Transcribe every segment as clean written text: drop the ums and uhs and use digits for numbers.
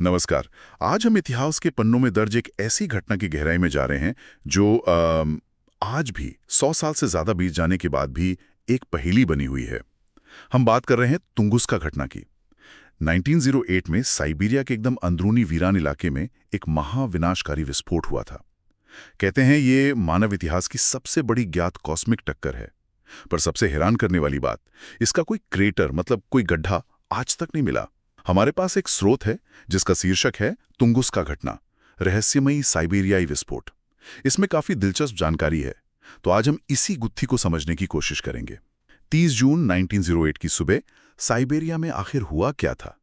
नमस्कार। आज हम इतिहास के पन्नों में दर्ज एक ऐसी घटना की गहराई में जा रहे हैं जो आज भी 100 साल से ज्यादा बीत जाने के बाद भी एक पहेली बनी हुई है। हम बात कर रहे हैं तुंगुस्का घटना की। 1908 में साइबेरिया के एकदम अंदरूनी वीरान इलाके में एक महाविनाशकारी विस्फोट हुआ था। कहते हैं ये मानव इतिहास की सबसे बड़ी ज्ञात कॉस्मिक टक्कर है। पर सबसे हैरान करने वाली बात, इसका कोई क्रेटर मतलब कोई गड्ढा आज तक नहीं मिला। हमारे पास एक स्रोत है जिसका शीर्षक है तुंगुस्का घटना, रहस्यमयी साइबेरियाई विस्फोट। इसमें काफी दिलचस्प जानकारी है, तो आज हम इसी गुत्थी को समझने की कोशिश करेंगे। 30 जून 1908 की सुबह साइबेरिया में आखिर हुआ क्या था?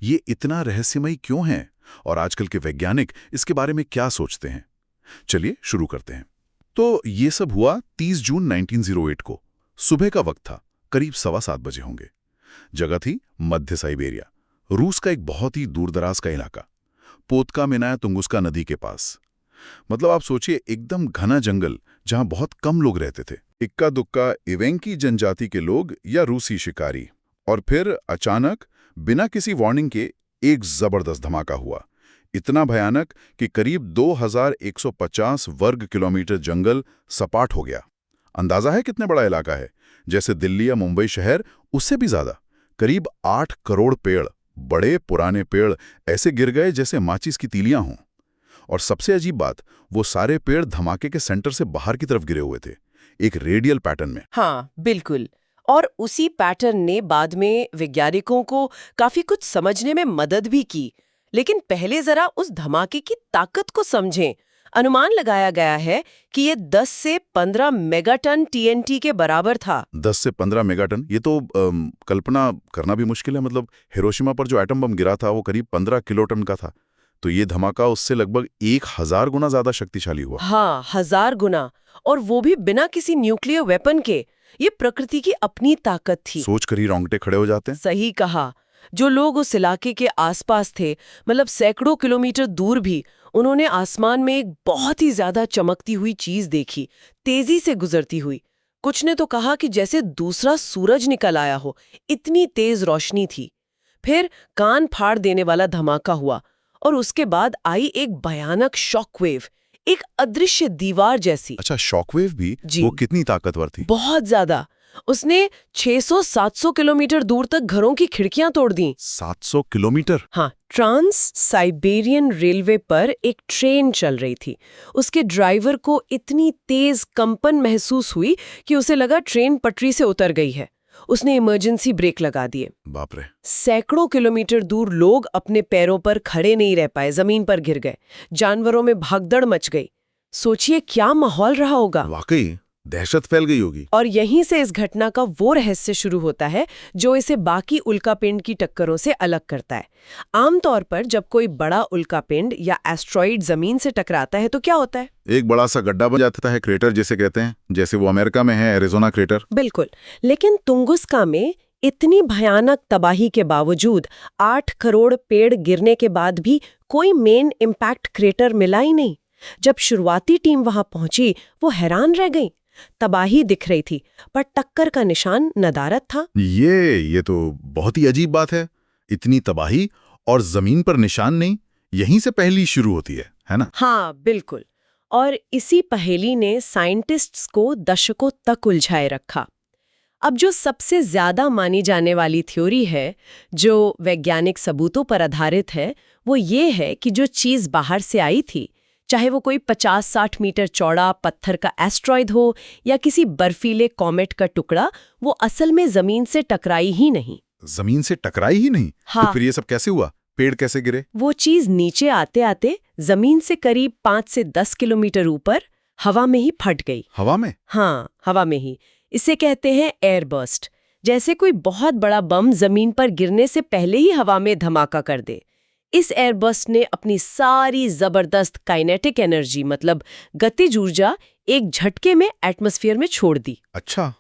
ये इतना रहस्यमयी क्यों है और आजकल के वैज्ञानिक इसके बारे में क्या सोचते हैं? चलिए शुरू करते हैं। तो ये सब हुआ 30 जून 1908 को। सुबह का वक्त था, करीब 7:15 बजे होंगे। जगह थी मध्य साइबेरिया, रूस का एक बहुत ही दूरदराज का इलाका, पोतका-मिनाया तुंगुस्का नदी के पास। मतलब आप सोचिए, एकदम घना जंगल जहां बहुत कम लोग रहते थे। इक्का दुक्का इवेंकी जनजाति के लोग या रूसी शिकारी। और फिर अचानक बिना किसी वार्निंग के एक जबरदस्त धमाका हुआ। इतना भयानक कि करीब 2150 वर्ग किलोमीटर जंगल सपाट हो गया। अंदाजा है कितने बड़ा इलाका है? जैसे दिल्ली या मुंबई शहर, उससे भी ज्यादा। करीब 8 करोड़ पेड़, बड़े पुराने पेड़ ऐसे गिर गए जैसे माचिस की तीलियां हों। और सबसे अजीब बात, वो सारे पेड़ धमाके के सेंटर से बाहर की तरफ गिरे हुए थे, एक रेडियल पैटर्न में। हाँ, बिल्कुल। और उसी पैटर्न ने बाद में वैज्ञानिकों को काफी कुछ समझने में मदद भी की। लेकिन पहले जरा उस धमाके की ताकत को समझें। अनुमान लगाया गया है कि ये 10 से 15 मेगाटन टीएनटी के बराबर था। 10 से 15 मेगाटन, ये तो कल्पना करना भी मुश्किल है। मतलब हिरोशिमा पर जो एटम बम गिरा था वो करीब 15 किलोटन का था, तो ये धमाका उससे लगभग 1000 गुना ज्यादा शक्तिशाली हुआ। हाँ, 1000 गुना, और वो भी बिना किसी न्यूक्लियर वेपन के। ये प्रकृति की अपनी ताकत थी। सोच कर ही रोंगटे खड़े हो जाते हैं। सही कहा। जो लोग उस इलाके के आसपास थे, मतलब सैकड़ों किलोमीटर दूर भी, उन्होंने आसमान में एक बहुत ही ज्यादा चमकती हुई चीज देखी, तेजी से गुजरती हुई। कुछ ने तो कहा कि जैसे दूसरा सूरज निकल आया हो, इतनी तेज रोशनी थी। फिर कान फाड़ देने वाला धमाका हुआ, और उसके बाद आई एक भयानक शॉकवेव, एक अदृश्य दीवार जैसी। अच्छा, शॉकवेव भी? जी। वो कितनी ताकतवर थी? बहुत ज्यादा। उसने 600-700 किलोमीटर दूर तक घरों की खिड़कियां तोड़ दी। 700 किलोमीटर? हाँ, ट्रांस साइबेरियन रेलवे पर एक ट्रेन चल रही थी। उसके ड्राइवर को इतनी तेज कंपन महसूस हुई कि उसे लगा ट्रेन पटरी से उतर गई है। उसने इमरजेंसी ब्रेक लगा दिए। बाप रे। सैकड़ों किलोमीटर दूर लोग अपने पैरों पर खड़े नहीं रह पाए, जमीन पर गिर गए। जानवरों में भागदड़ मच गई। सोचिए क्या माहौल रहा होगा। वाकई दहशत फैल गई होगी। और यहीं से इस घटना का वो रहस्य शुरू होता है जो इसे बाकी उल्कापिंड की टक्करों से अलग करता है। आमतौर पर जब कोई बड़ा उल्कापिंड या एस्ट्रॉइड जमीन से टकराता है तो क्या होता है? एक बड़ा सा गड्ढा बन जाता है, क्रेटर जिसे कहते हैं, जैसे वो अमेरिका में है, एरिजोना क्रेटर। बिल्कुल। लेकिन तुंगुस्का में इतनी भयानक तबाही के बावजूद 8 करोड़ पेड़ गिरने के बाद भी कोई मेन इम्पैक्ट क्रेटर मिला ही नहीं। जब शुरुआती टीम वहां पहुंची, वो हैरान रह गई। तबाही दिख रही थी, पर टक्कर का निशान नदारद था। ये तो बहुत ही अजीब बात है। इतनी तबाही और जमीन पर निशान नहीं, यहीं से पहली शुरू होती है ना? हाँ, बिल्कुल। और इसी पहेली ने साइंटिस्ट्स को दशकों तक उलझाए रखा। अब जो सबसे ज्यादा मानी जाने वाली थ्योरी है, जो वैज्ञानिक सबूतों पर आधारित है, वो ये है कि जो चीज बाहर से आई थी, चाहे वो कोई 50-60 मीटर चौड़ा पत्थर का एस्ट्रॉइड हो या किसी बर्फीले कॉमेट का टुकड़ा, वो असल में जमीन से टकराई ही नहीं। जमीन से टकराई ही नहीं? हाँ। तो फिर ये सब कैसे हुआ? पेड़ कैसे गिरे? वो चीज नीचे आते आते जमीन से करीब 5 से 10 किलोमीटर ऊपर हवा में ही फट गई। हवा में? हाँ, हवा में ही। इसे कहते हैं एयर बर्स्ट। जैसे कोई बहुत बड़ा बम जमीन पर गिरने से पहले ही हवा में धमाका कर दे। इस एयरबस्ट ने अपनी सारी जबरदस्त काइनेटिक एनर्जी, मतलब गतिज ऊर्जा, एक झटके में एटमॉस्फेयर में छोड़ दी। अच्छा,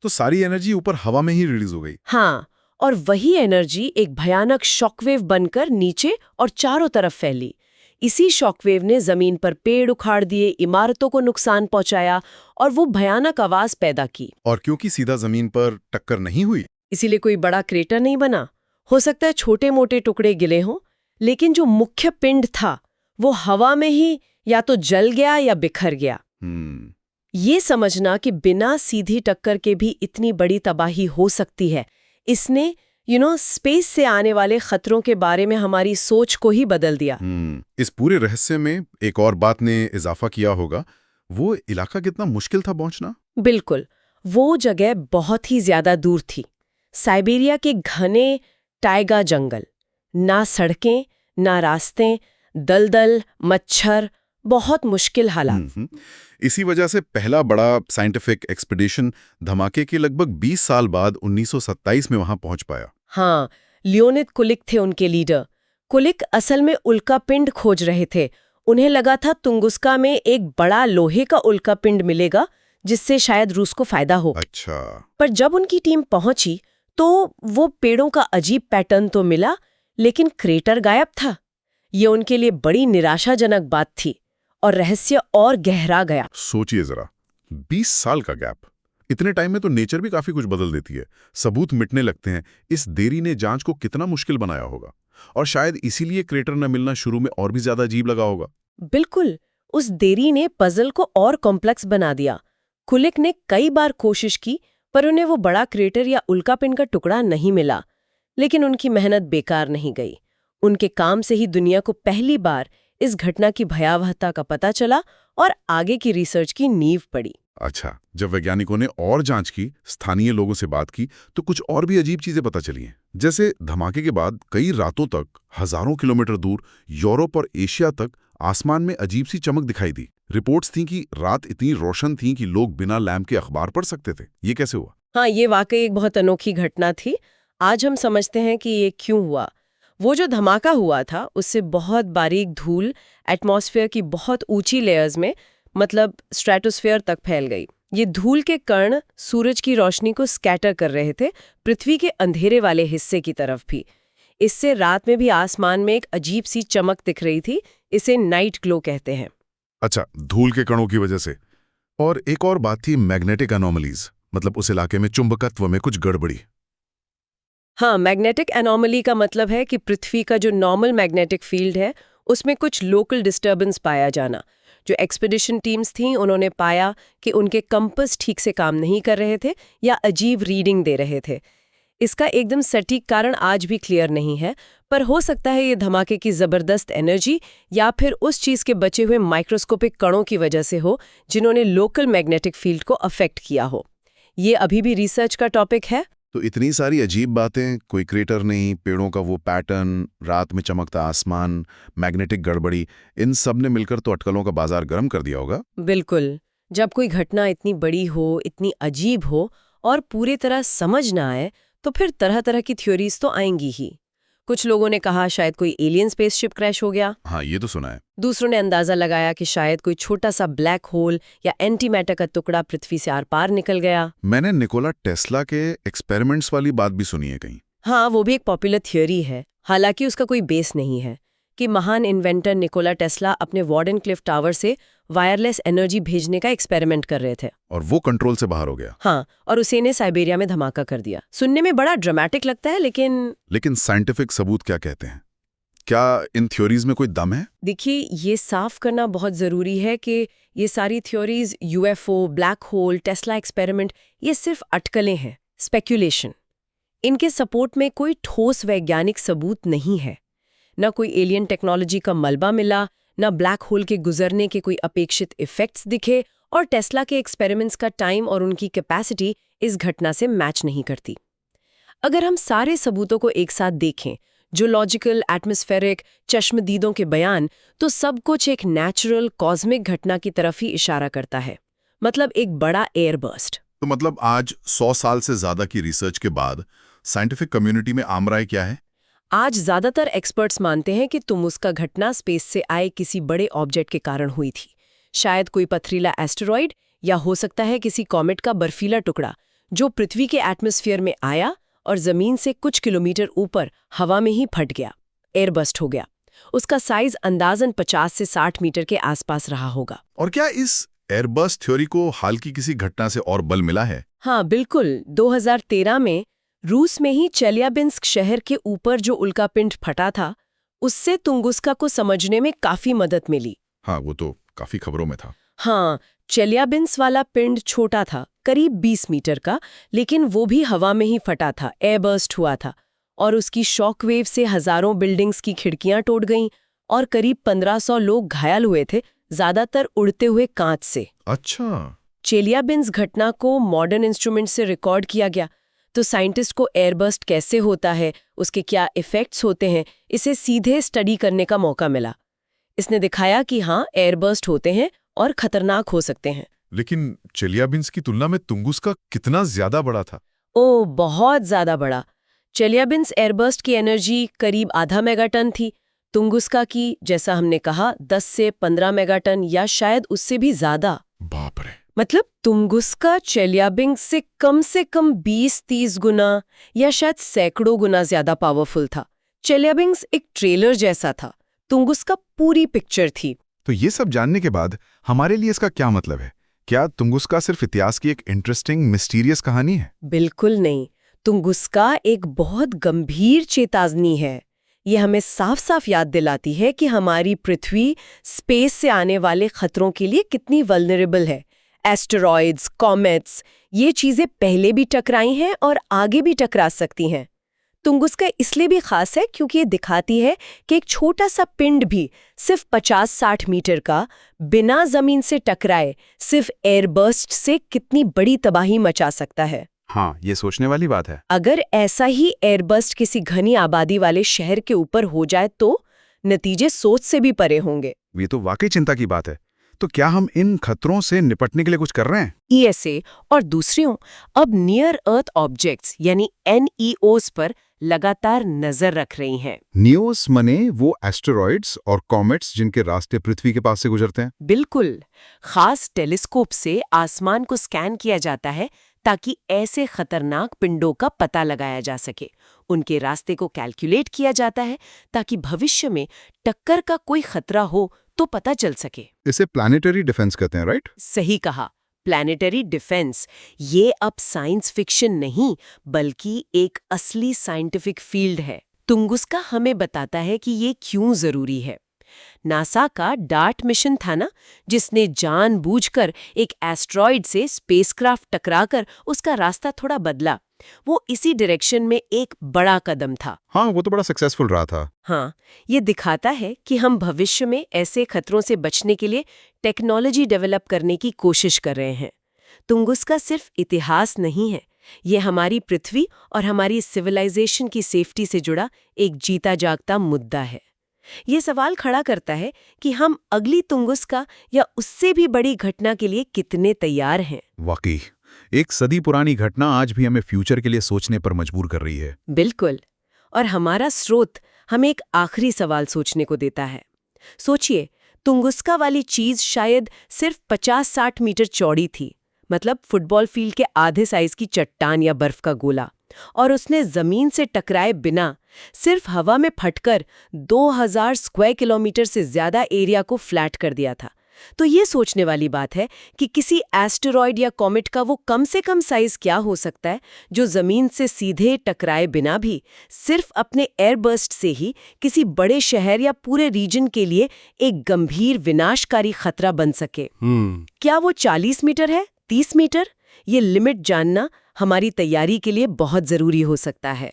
तो सारी एनर्जी ऊपर हवा में ही रिलीज हो गई? हाँ, और वही एनर्जी एक भयानक शॉकवेव बनकर नीचे और चारों तरफ फैली। इसी शॉकवेव ने जमीन पर पेड़ उखाड़ दिए, इमारतों को नुकसान पहुंचाया और वो भयानक आवाज पैदा की। और क्योंकि सीधा जमीन पर टक्कर नहीं हुई, इसीलिए कोई बड़ा क्रेटर नहीं बना। हो सकता है छोटे मोटे टुकड़े गिले हों, लेकिन जो मुख्य पिंड था वो हवा में ही या तो जल गया या बिखर गया। ये समझना कि बिना सीधी टक्कर के भी इतनी बड़ी तबाही हो सकती है, इसने स्पेस से आने वाले खतरों के बारे में हमारी सोच को ही बदल दिया। इस पूरे रहस्य में एक और बात ने इजाफा किया होगा, वो इलाका कितना मुश्किल था पहुंचना। बिल्कुल, वो जगह बहुत ही ज्यादा दूर थी। साइबेरिया के घने टाइगा जंगल, ना सड़कें ना रास्ते, दलदल, मच्छर, बहुत मुश्किल हालात। इसी वजह से पहला बड़ा साइंटिफिक एक्सपीडिशन धमाके के लगभग 20 साल बाद 1927 में वहां पहुंच पाया। हाँ, लियोनिद कुलिक थे उनके लीडर। कुलिक असल में उल्कापिंड खोज रहे थे। उन्हें लगा था तुंगुस्का में एक बड़ा लोहे का उल्कापिंड मिलेगा जिससे शायद रूस को फायदा हो। अच्छा। पर जब उनकी टीम पहुंची तो वो पेड़ों का अजीब पैटर्न तो मिला, लेकिन क्रेटर गायब था। ये उनके लिए बड़ी निराशाजनक बात थी और रहस्य और गहरा गया। सोचिए जरा, 20 साल का गैप। इतने टाइम में तो नेचर भी काफी कुछ बदल देती है, सबूत मिटने लगते हैं। इस देरी ने जांच को कितना मुश्किल बनाया होगा, और शायद इसीलिए क्रेटर न मिलना शुरू में और भी ज्यादा अजीब लगा होगा। बिल्कुल, उस देरी ने पजल को और कॉम्प्लेक्स बना दिया। कुलिक ने कई बार कोशिश की, पर उन्हें वो बड़ा क्रेटर या उल्कापिंड का टुकड़ा नहीं मिला। लेकिन उनकी मेहनत बेकार नहीं गई। उनके काम से ही दुनिया को पहली बार इस घटना की भयावहता का पता चला और आगे की रिसर्च की नींव पड़ी। अच्छा, जब वैज्ञानिकों ने और जांच की, स्थानीय लोगों से बात की, तो कुछ और भी अजीब चीजें पता चली हैं। जैसे धमाके के बाद कई रातों तक हजारों किलोमीटर दूर यूरोप और एशिया तक आसमान में अजीब सी चमक दिखाई दी। रिपोर्ट्स थीं कि रात इतनी रोशन थी कि लोग बिना लैंप के अखबार पढ़ सकते थे। ये कैसे हुआ? हाँ, ये वाकई एक बहुत अनोखी घटना थी। आज हम समझते हैं कि ये क्यों हुआ। वो जो धमाका हुआ था उससे बहुत बारीक धूल एटमॉस्फेयर की बहुत ऊंची लेयर्स में, मतलब स्ट्रेटोस्फेयर तक फैल गई। ये धूल के कण सूरज की रोशनी को स्कैटर कर रहे थे पृथ्वी के अंधेरे वाले हिस्से की तरफ भी। इससे रात में भी आसमान में एक अजीब सी चमक दिख रही थी। इसे नाइट ग्लो कहते हैं। अच्छा, धूल के कणों की वजह से। और एक और बात थी मैग्नेटिक एनोमलीज, मतलब उस इलाके में चुंबकत्व में कुछ गड़बड़ी। हाँ, मैग्नेटिक एनोमली का मतलब है कि पृथ्वी का जो नॉर्मल मैग्नेटिक फील्ड है उसमें कुछ लोकल डिस्टर्बेंस पाया जाना। जो एक्सपीडिशन टीम्स थीं उन्होंने पाया कि उनके कंपास ठीक से काम नहीं कर रहे थे या अजीब रीडिंग दे रहे थे। इसका एकदम सटीक कारण आज भी क्लियर नहीं है, पर हो सकता है ये धमाके की जबरदस्त एनर्जी या फिर उस चीज के बचे हुए माइक्रोस्कोपिक कणों की वजह से हो जिन्होंने लोकल मैग्नेटिक फील्ड को अफेक्ट किया हो। ये अभी भी रिसर्च का टॉपिक है। तो इतनी सारी अजीब बातें, कोई क्रेटर नहीं, पेड़ों का वो पैटर्न, रात में चमकता आसमान, मैग्नेटिक गड़बड़ी, इन सब ने मिलकर तो अटकलों का बाजार गर्म कर दिया होगा। बिल्कुल, जब कोई घटना इतनी बड़ी हो, इतनी अजीब हो और पूरी तरह समझ ना आए तो फिर तरह तरह की थ्योरीज तो आएंगी ही। कुछ लोगों ने कहा शायद कोई एलियन स्पेसशिप क्रैश हो गया। हाँ, ये तो सुना है। दूसरों ने अंदाजा लगाया कि शायद कोई छोटा सा ब्लैक होल या एंटी मैटर का टुकड़ा पृथ्वी से आर पार निकल गया। मैंने निकोला टेस्ला के एक्सपेरिमेंट्स वाली बात भी सुनी है कहीं। हाँ, वो भी एक पॉपुलर थ्योरी है, हालांकि उसका कोई बेस नहीं है। कि महान इन्वेंटर निकोला टेस्ला अपने वार्डनक्लिफ टावर से वायरलेस एनर्जी भेजने का एक्सपेरिमेंट कर रहे थे और वो कंट्रोल से बाहर हो गया। हाँ, और उसी ने साइबेरिया में धमाका कर दिया। सुनने में बड़ा ड्रामेटिक लगता है, लेकिन साइंटिफिक सबूत क्या कहते हैं? क्या इन थ्योरीज में कोई दम है? देखिए, ये साफ करना बहुत जरूरी है कि ये सारी theories, UFO, black hole, Tesla experiment, ये सिर्फ अटकलें हैं, स्पेक्यूलेशन। इनके सपोर्ट में कोई ठोस वैज्ञानिक सबूत नहीं है। न कोई एलियन टेक्नोलॉजी का मलबा मिला, न ब्लैक होल के गुजरने के कोई अपेक्षित इफेक्ट्स दिखे, और टेस्ला के एक्सपेरिमेंट्स का टाइम और उनकी कैपेसिटी इस घटना से मैच नहीं करती। अगर हम सारे सबूतों को एक साथ देखें, जियोलॉजिकल, एटमॉस्फेरिक, चश्मदीदों के बयान, तो सब कुछ एक नेचुरल कॉस्मिक घटना की तरफ ही इशारा करता है। मतलब एक बड़ा एयर बर्स्ट। तो मतलब आज 100 साल से ज्यादा की रिसर्च के बाद साइंटिफिक कम्युनिटी में आम राय क्या है? आज ज्यादातर एक्सपर्ट्स मानते हैं कि तुंगुस्का घटना स्पेस से आए किसी बड़े ऑब्जेक्ट के कारण हुई थी। शायद कोई पथरीला एस्टेरॉइड, या हो सकता है किसी कॉमेट का बर्फीला टुकड़ा जो पृथ्वी के एटमॉस्फेयर में आया और जमीन से कुछ किलोमीटर ऊपर हवा में ही फट गया, एयरबस्ट हो गया। उसका साइज अंदाजन 50 से 60 मीटर के आसपास रहा होगा। और क्या इस एयरबस्ट थ्योरी को हाल की किसी घटना से और बल मिला है? हाँ, बिल्कुल। 2013 में रूस में ही चेल्याबिंस्क शहर के ऊपर जो उल्कापिंड फटा था, उससे तुंगुस्का को समझने में काफी मदद मिली। हाँ, वो तो काफी खबरों में था। हाँ, चेलियाबिंस वाला पिंड छोटा था, करीब 20 मीटर का, लेकिन वो भी हवा में ही फटा था, एयरबर्स्ट हुआ था, और उसकी शॉक वेव से हजारों बिल्डिंग्स की खिड़कियां टूट गईं और करीब 1500 लोग घायल हुए थे, ज्यादातर उड़ते हुए कांच से। अच्छा। चेलियाबिंस घटना को मॉडर्न इंस्ट्रूमेंट से रिकॉर्ड किया गया, तो साइंटिस्ट को एयरबर्स्ट कैसे होता है, उसके क्या इफेक्ट्स होते हैं, इसे सीधे स्टडी करने का मौका मिला। इसने दिखाया कि हाँ, एयरबर्स्ट होते हैं और खतरनाक हो सकते हैं। लेकिन चेलियाबिंस की तुलना में तुंगुस्का कितना ज्यादा बड़ा था? ओ, बहुत ज्यादा बड़ा। चेलियाबिंस एयरबर्स्ट की एनर्जी करीब आधा मेगाटन थी। तुंगुस्का की, जैसा हमने कहा, 10 से 15 मेगाटन या शायद उससे भी ज्यादा। बाप रे। मतलब तुंगुस्का चेलियाबिंस से कम 20-30 गुना या शायद सैकड़ों गुना ज्यादा पावरफुल था। चेलियाबिंस एक ट्रेलर जैसा था, तुंगुस्का पूरी पिक्चर थी। तो ये सब जानने के बाद हमारे लिए इसका क्या मतलब है? क्या तुंगुस्का सिर्फ इतिहास की एक इंटरेस्टिंग मिस्टीरियस कहानी है? बिल्कुल नहीं। तुंगुस्का एक बहुत गंभीर चेतावनी है। ये हमें साफ साफ याद दिलाती है कि हमारी पृथ्वी स्पेस से आने वाले खतरों के लिए कितनी वल्नरेबल है। एस्टेरॉइड्स, कॉमेट्स, ये चीजें पहले भी टकराई हैं और आगे भी टकरा सकती हैं। तुंगुस्का इसलिए भी खास है क्योंकि ये दिखाती है कि एक छोटा सा पिंड भी सिर्फ 50-60 मीटर का, बिना जमीन से टकराए, सिर्फ एयरबर्स्ट से कितनी बड़ी तबाही मचा सकता है। हाँ, ये सोचने वाली बात है। अगर ऐसा ही एयरबर्स्ट किसी घनी आबादी वाले शहर के ऊपर हो जाए तो नतीजे सोच से भी परे होंगे। ये तो वाकई चिंता की बात है। तो क्या हम इन खतरों से निपटने के लिए कुछ कर रहे हैं? ESA और दूसरियों अब नियर अर्थ ऑब्जेक्ट्स यानी NEOs पर लगातार नजर रख रही हैं। नियोस मने वो एस्टेरॉइड्स और कॉमेट्स जिनके रास्ते पृथ्वी के पास से गुजरते हैं? बिल्कुल। खास टेलीस्कोप से आसमान को स्कैन किया जाता है ताकि ऐसे खतरनाक पिंडों का पता लगाया जा सके। उनके रास्ते को कैलकुलेट किया जाता है ताकि भविष्य में टक्कर का कोई खतरा हो तो पता चल सके। इसे प्लैनेटरी डिफेंस कहते हैं, राइट? सही कहा, प्लैनेटरी डिफेंस। ये अब साइंस फिक्शन नहीं बल्कि एक असली साइंटिफिक फील्ड है। तुंगुस्का हमें बताता है कि ये क्यों जरूरी है। नासा का डार्ट मिशन था ना, जिसने जानबूझकर एक एस्ट्रॉइड से स्पेसक्राफ्ट टकराकर उसका रास्ता थोड़ा बदला। वो इसी डायरेक्शन में एक बड़ा कदम था। हाँ, वो तो बड़ा सक्सेसफुल रहा था। हाँ, ये दिखाता है कि हम भविष्य में ऐसे खतरों से बचने के लिए टेक्नोलॉजी डेवलप करने की कोशिश कर रहे हैं। तुंगुस्का सिर्फ इतिहास नहीं है, ये हमारी पृथ्वी और हमारी सिविलाइजेशन की सेफ्टी से जुड़ा एक जीता जागता मुद्दा है। ये सवाल खड़ा करता है कि हम अगली तुंगुस्का या उससे भी बड़ी घटना के लिए कितने तैयार हैं। वाकई एक सदी पुरानी घटना आज भी हमें फ्यूचर के लिए सोचने पर मजबूर कर रही है। बिल्कुल। और हमारा स्रोत हमें एक आखिरी सवाल सोचने को देता है। सोचिए, तुंगुस्का वाली चीज शायद सिर्फ 50-60 मीटर चौड़ी थी, मतलब फुटबॉल फील्ड के आधे साइज की चट्टान या बर्फ का गोला, और उसने जमीन से टकराए बिना सिर्फ हवा में फटकर 2000 स्क्वायर किलोमीटर से ज्यादा एरिया को फ्लैट कर दिया था। तो ये सोचने वाली बात है कि किसी एस्टेरॉइड या कॉमेट का वो कम से कम साइज क्या हो सकता है जो जमीन से सीधे टकराए बिना भी सिर्फ अपने एयरबर्स्ट से ही किसी बड़े शहर या पूरे रीजन के लिए एक गंभीर विनाशकारी खतरा बन सके। क्या वो 40 मीटर है, 30 मीटर? ये लिमिट जानना हमारी तैयारी के लिए बहुत जरूरी हो सकता है।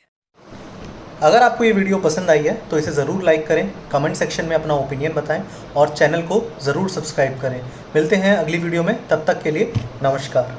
अगर आपको ये वीडियो पसंद आई है तो इसे ज़रूर लाइक करें, कमेंट सेक्शन में अपना ओपिनियन बताएं और चैनल को ज़रूर सब्सक्राइब करें। मिलते हैं अगली वीडियो में, तब तक के लिए नमस्कार।